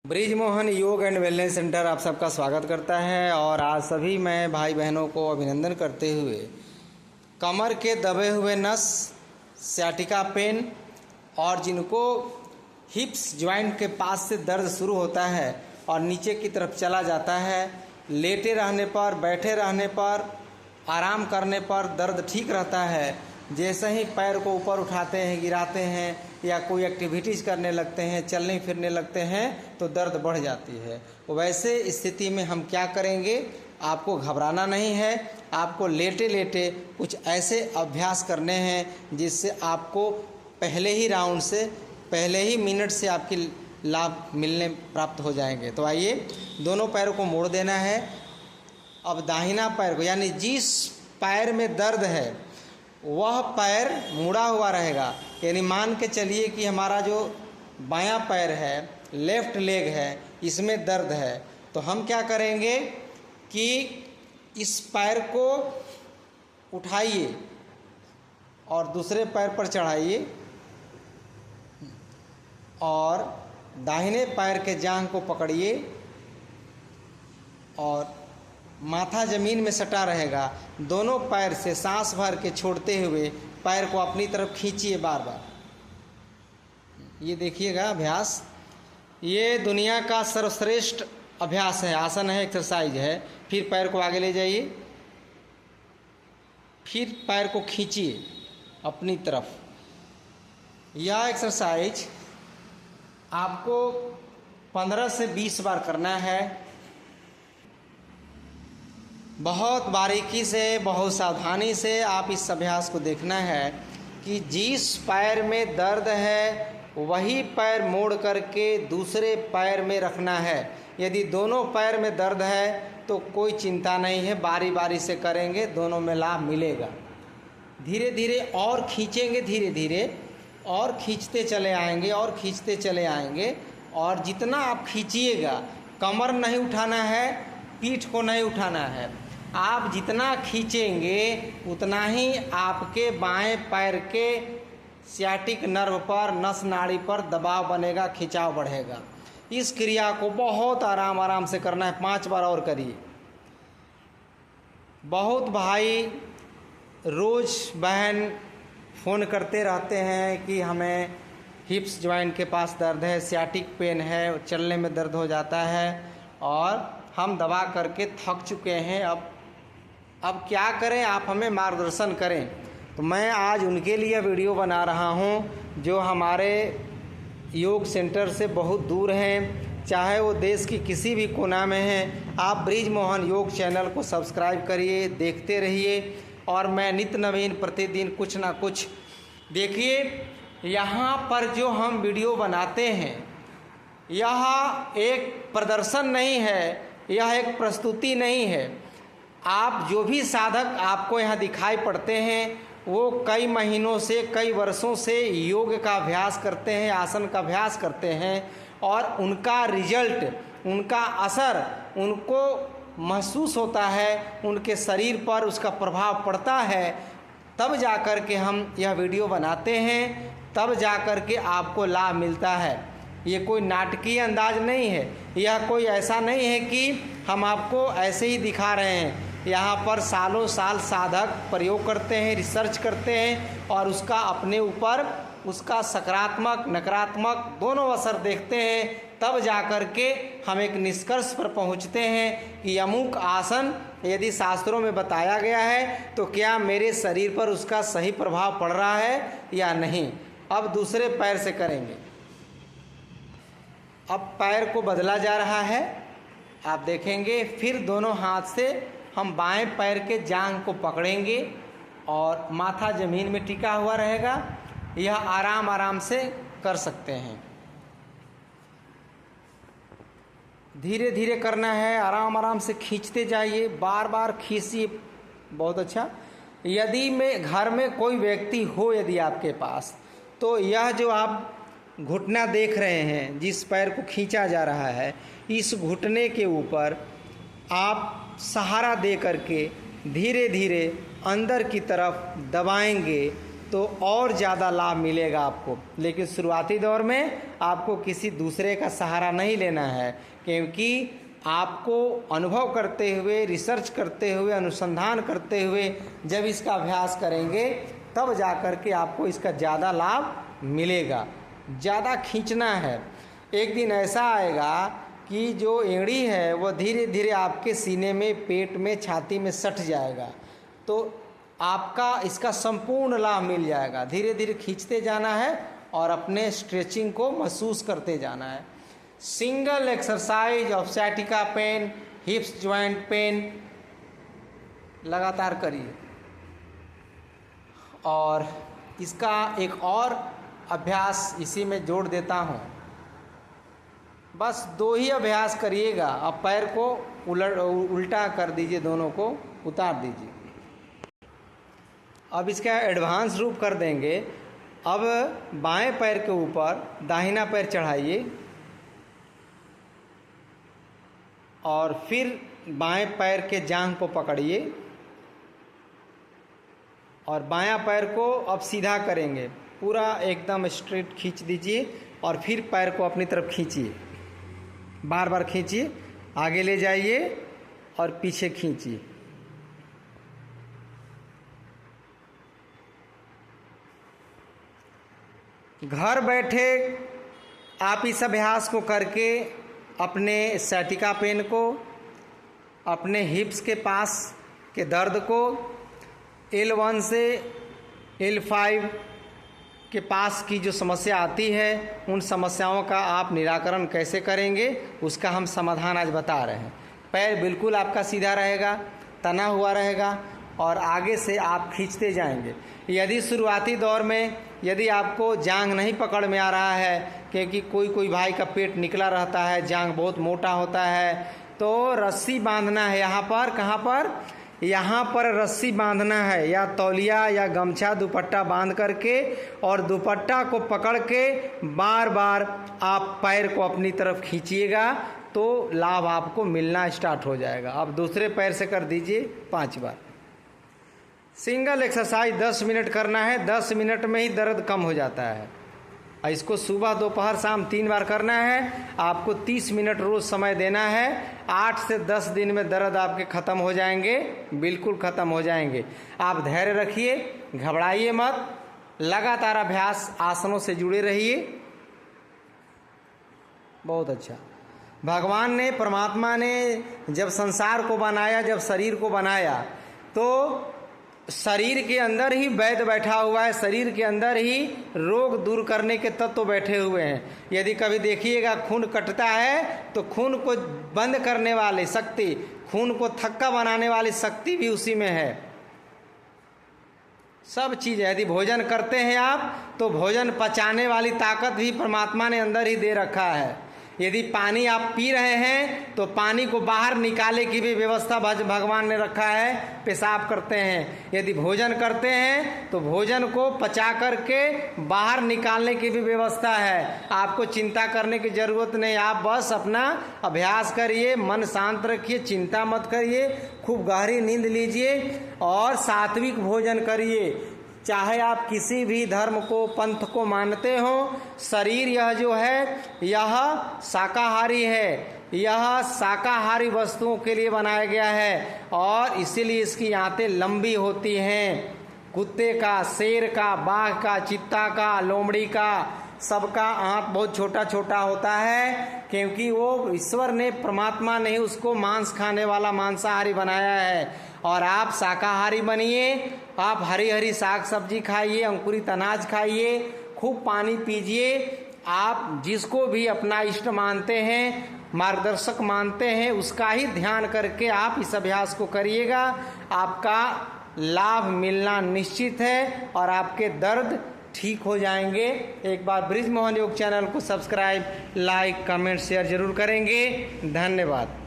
Bridge Mohan योग and wellness centre आप सबका स्वागत करता है। और आज सभी मैं भाई बहनों को अभिनंदन करते हुए कमर के दबे हुए नस, सियाटिका पेन और जिनको हिप्स जॉइंट के पास से दर्द शुरू होता है और नीचे की तरफ चला जाता है, लेटे रहने पर, बैठे रहने पर, आराम करने पर दर्द ठीक रहता है। जैसे ही पैर को ऊपर उठाते हैं, गिराते हैं या कोई एक्टिविटीज़ करने लगते हैं, चलने फिरने लगते हैं तो दर्द बढ़ जाती है। वैसे स्थिति में हम क्या करेंगे, आपको घबराना नहीं है। आपको लेटे लेटे कुछ ऐसे अभ्यास करने हैं जिससे आपको पहले ही राउंड से, पहले ही मिनट से आपकी लाभ मिलने प्राप्त हो जाएंगे। तो आइए, दोनों पैरों को मोड़ देना है। अब दाहिना पैर को, यानी जिस पैर में दर्द है वह पैर मुड़ा हुआ रहेगा। यानी मान के चलिए कि हमारा जो बायां पैर है, लेफ्ट लेग है, इसमें दर्द है, तो हम क्या करेंगे कि इस पैर को उठाइए और दूसरे पैर पर चढ़ाइए और दाहिने पैर के जांघ को पकड़िए और माथा ज़मीन में सटा रहेगा। दोनों पैर से सांस भर के छोड़ते हुए पैर को अपनी तरफ खींचिए बार बार। ये देखिएगा अभ्यास, ये दुनिया का सर्वश्रेष्ठ अभ्यास है, आसन है, एक्सरसाइज है। फिर पैर को आगे ले जाइए, फिर पैर को खींचिए अपनी तरफ। यह एक्सरसाइज आपको 15 से 20 बार करना है। बहुत बारीकी से, बहुत सावधानी से आप इस अभ्यास को देखना है कि जिस पैर में दर्द है वही पैर मोड़ करके दूसरे पैर में रखना है। यदि दोनों पैर में दर्द है तो कोई चिंता नहीं है, बारी बारी से करेंगे, दोनों में लाभ मिलेगा। धीरे धीरे और खींचेंगे, धीरे धीरे और खींचते चले आएंगे और खींचते चले आएंगे। और जितना आप खींचिएगा, कमर नहीं उठाना है, पीठ को नहीं उठाना है। आप जितना खींचेंगे उतना ही आपके बाएं पैर के सियाटिक नर्व पर, नस नाड़ी पर दबाव बनेगा, खिंचाव बढ़ेगा। इस क्रिया को बहुत आराम आराम से करना है। 5 बार और करिए। बहुत भाई, रोज़ बहन फ़ोन करते रहते हैं कि हमें हिप्स जॉइंट के पास दर्द है, सियाटिक पेन है, चलने में दर्द हो जाता है और हम दवा करके थक चुके हैं। अब क्या करें, आप हमें मार्गदर्शन करें। तो मैं आज उनके लिए वीडियो बना रहा हूं जो हमारे योग सेंटर से बहुत दूर हैं, चाहे वो देश की किसी भी कोना में हैं। आप ब्रिज मोहन योग चैनल को सब्सक्राइब करिए, देखते रहिए और मैं नित्य नवीन प्रतिदिन कुछ ना कुछ देखिए। यहाँ पर जो हम वीडियो बनाते हैं, यह एक प्रदर्शन नहीं है, यह एक प्रस्तुति नहीं है। आप जो भी साधक आपको यहाँ दिखाई पड़ते हैं वो कई महीनों से, कई वर्षों से योग का अभ्यास करते हैं, आसन का अभ्यास करते हैं और उनका रिजल्ट, उनका असर उनको महसूस होता है, उनके शरीर पर उसका प्रभाव पड़ता है। तब जा कर के हम यह वीडियो बनाते हैं, तब जा कर के आपको लाभ मिलता है। ये कोई नाटकीय अंदाज नहीं है, यह कोई ऐसा नहीं है कि हम आपको ऐसे ही दिखा रहे हैं। यहाँ पर सालों साल साधक प्रयोग करते हैं, रिसर्च करते हैं और उसका अपने ऊपर, उसका सकारात्मक नकारात्मक दोनों असर देखते हैं। तब जा कर के हम एक निष्कर्ष पर पहुँचते हैं कि अमुक आसन यदि शास्त्रों में बताया गया है तो क्या मेरे शरीर पर उसका सही प्रभाव पड़ रहा है या नहीं। अब दूसरे पैर से करेंगे। अब पैर को बदला जा रहा है, आप देखेंगे। फिर दोनों हाथ से हम बाएं पैर के जांघ को पकड़ेंगे और माथा ज़मीन में टिका हुआ रहेगा। यह आराम आराम से कर सकते हैं, धीरे धीरे करना है, आराम आराम से खींचते जाइए, बार बार खींचिए। बहुत अच्छा। यदि में घर में कोई व्यक्ति हो, यदि आपके पास, तो यह जो आप घुटना देख रहे हैं, जिस पैर को खींचा जा रहा है, इस घुटने के ऊपर आप सहारा दे करके धीरे धीरे अंदर की तरफ दबाएंगे तो और ज़्यादा लाभ मिलेगा आपको। लेकिन शुरुआती दौर में आपको किसी दूसरे का सहारा नहीं लेना है, क्योंकि आपको अनुभव करते हुए, रिसर्च करते हुए, अनुसंधान करते हुए जब इसका अभ्यास करेंगे तब जा कर के आपको इसका ज़्यादा लाभ मिलेगा। ज़्यादा खींचना है। एक दिन ऐसा आएगा कि जो एड़ी है वो धीरे धीरे आपके सीने में, पेट में, छाती में सट जाएगा, तो आपका इसका संपूर्ण लाभ मिल जाएगा। धीरे धीरे खींचते जाना है और अपने स्ट्रेचिंग को महसूस करते जाना है। सिंगल एक्सरसाइज ऑफ सciatica पेन, हिप्स ज्वाइंट पेन लगातार करिए। और इसका एक और अभ्यास इसी में जोड़ देता हूँ। बस 2 ही अभ्यास करिएगा। अब पैर को उल्टा कर दीजिए, दोनों को उतार दीजिए। अब इसका एडवांस रूप कर देंगे। अब बाएं पैर के ऊपर दाहिना पैर चढ़ाइए और फिर बाएं पैर के जांघ को पकड़िए और बायां पैर को अब सीधा करेंगे, पूरा एकदम स्ट्रेट खींच दीजिए और फिर पैर को अपनी तरफ खींचिए, बार बार खींचिए, आगे ले जाइए और पीछे खींचिए। घर बैठे आप इस अभ्यास को करके अपने sciatica पेन को, अपने हिप्स के पास के दर्द को, L1 से L5 के पास की जो समस्या आती है उन समस्याओं का आप निराकरण कैसे करेंगे उसका हम समाधान आज बता रहे हैं। पैर बिल्कुल आपका सीधा रहेगा, तना हुआ रहेगा और आगे से आप खींचते जाएंगे। यदि शुरुआती दौर में यदि आपको जांघ नहीं पकड़ में आ रहा है, क्योंकि कोई भाई का पेट निकला रहता है, जांघ बहुत मोटा होता है, तो रस्सी बांधना है। यहाँ पर, कहाँ पर? यहाँ पर रस्सी बांधना है, या तौलिया या गमछा दुपट्टा बांध करके और दुपट्टा को पकड़ के बार बार आप पैर को अपनी तरफ खींचिएगा तो लाभ आपको मिलना स्टार्ट हो जाएगा। अब दूसरे पैर से कर दीजिए 5 बार। सिंगल एक्सरसाइज 10 मिनट करना है, 10 मिनट में ही दर्द कम हो जाता है। इसको सुबह, दोपहर, शाम 3 बार करना है। आपको 30 मिनट रोज़ समय देना है। 8 से 10 दिन में दर्द आपके ख़त्म हो जाएंगे, बिल्कुल ख़त्म हो जाएंगे। आप धैर्य रखिए, घबराइए मत, लगातार अभ्यास आसनों से जुड़े रहिए। बहुत अच्छा। भगवान ने, परमात्मा ने जब संसार को बनाया, जब शरीर को बनाया, तो शरीर के अंदर ही वैद्य बैठा हुआ है, शरीर के अंदर ही रोग दूर करने के तत्व बैठे हुए हैं। यदि कभी देखिएगा खून कटता है तो खून को बंद करने वाली शक्ति, खून को थक्का बनाने वाली शक्ति भी उसी में है। सब चीज़, यदि भोजन करते हैं आप तो भोजन पचाने वाली ताकत भी परमात्मा ने अंदर ही दे रखा है। यदि पानी आप पी रहे हैं तो पानी को बाहर निकाले की भी व्यवस्था भगवान ने रखा है, पेशाब करते हैं। यदि भोजन करते हैं तो भोजन को पचा करके बाहर निकालने की भी व्यवस्था है। आपको चिंता करने की ज़रूरत नहीं, आप बस अपना अभ्यास करिए, मन शांत रखिए, चिंता मत करिए, खूब गहरी नींद लीजिए और सात्विक भोजन करिए। चाहे आप किसी भी धर्म को, पंथ को मानते हो, शरीर यह जो है यह शाकाहारी है, यह शाकाहारी वस्तुओं के लिए बनाया गया है और इसीलिए इसकी आंतें लंबी होती हैं। कुत्ते का, शेर का, बाघ का, चित्ता का, लोमड़ी का, सबका आंत बहुत छोटा छोटा होता है, क्योंकि वो ईश्वर ने, परमात्मा ने उसको मांस खाने वाला मांसाहारी बनाया है। और आप शाकाहारी बनिए, आप हरी हरी साग सब्जी खाइए, अंकुरित अनाज खाइए, खूब पानी पीजिए। आप जिसको भी अपना इष्ट मानते हैं, मार्गदर्शक मानते हैं, उसका ही ध्यान करके आप इस अभ्यास को करिएगा। आपका लाभ मिलना निश्चित है और आपके दर्द ठीक हो जाएंगे। एक बार ब्रिज मोहन योग चैनल को सब्सक्राइब, लाइक, कमेंट, शेयर जरूर करेंगे। धन्यवाद।